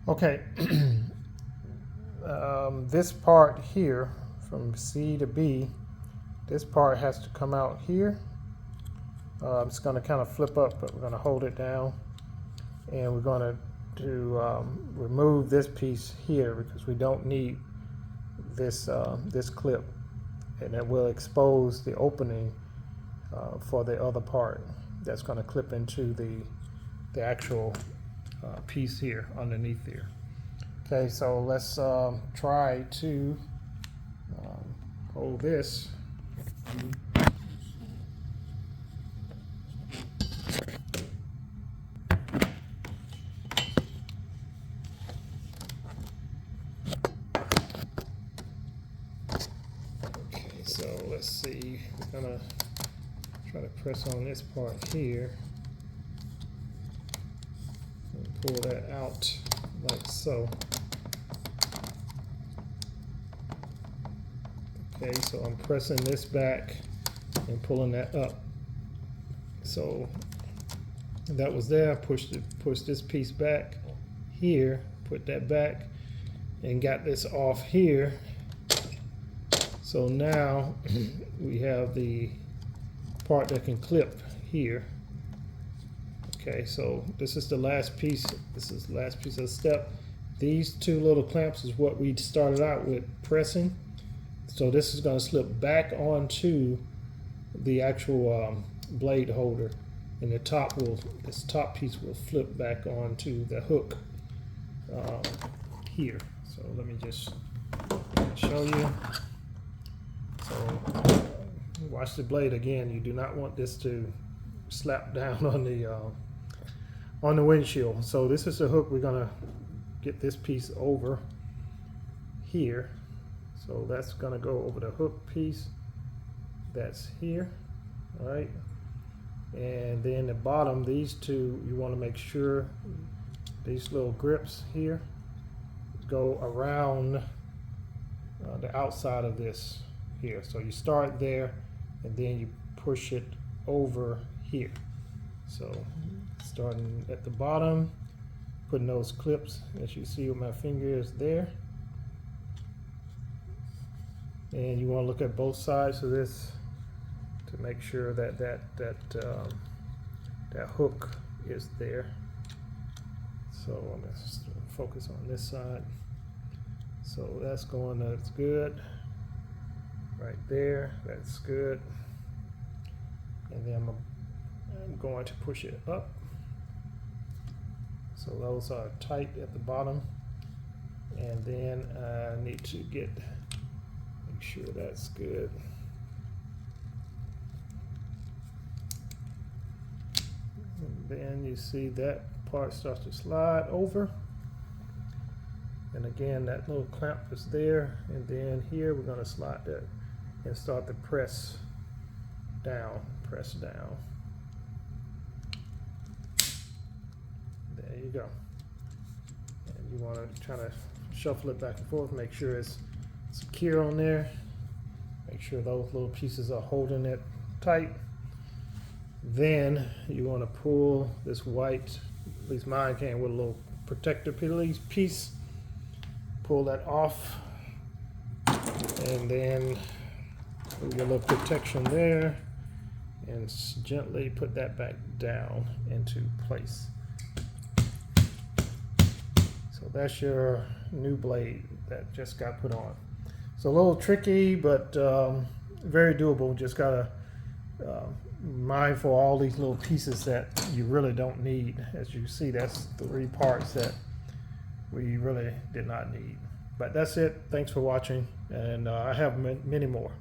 Okay, this part here from C to B, this part has to come out here. It's going to kind of flip up, but we're going to hold it down, and we're going to remove this piece here because we don't need this this clip, and that will expose the opening for the other part that's going to clip into the actual piece here underneath here. Okay, so let's try to hold this. Okay, so let's see. We're gonna try to press on this part here and pull that out like so. Okay, so I'm pressing this back and pulling that up. So that was there. Pushed this piece back here, put that back, and got this off here. So now we have the part that can clip here. Okay, so this is the last piece. This is the last piece of the step. These two little clamps is what we started out with pressing. So this is going to slip back onto the actual blade holder, and the top will, this top piece will flip back onto the hook here. So let me just show you. So watch the blade again. You do not want this to slap down on the windshield. So this is the hook. We're gonna get this piece over here. So that's gonna go over the hook piece that's here. All right, and then the bottom, these two, you want to make sure these little grips here go around the outside of this here. So you start there and then you push it over here. So starting at the bottom, putting those clips, as you see with my finger, is there. And you want to look at both sides of this to make sure that that hook is there. So let's focus on this side. So that's going, that's good. Right there, that's good. And then I'm going to push it up. So those are tight at the bottom. And then I need to make sure that's good. And then you see that part starts to slide over. And again, that little clamp is there. And then here we're going to slide that and start to press down, press down. There you go. And you want to try to shuffle it back and forth, make sure it's secure on there. Make sure those little pieces are holding it tight. Then you want to pull this white, at least mine came with a little protector piece. Pull that off, and then put your little protection there, and gently put that back down into place. So that's your new blade that just got put on. So a little tricky, but very doable. Just gotta mindful of all these little pieces that you really don't need. As you see, that's 3 parts that we really did not need. But that's it. Thanks for watching, and I have many more.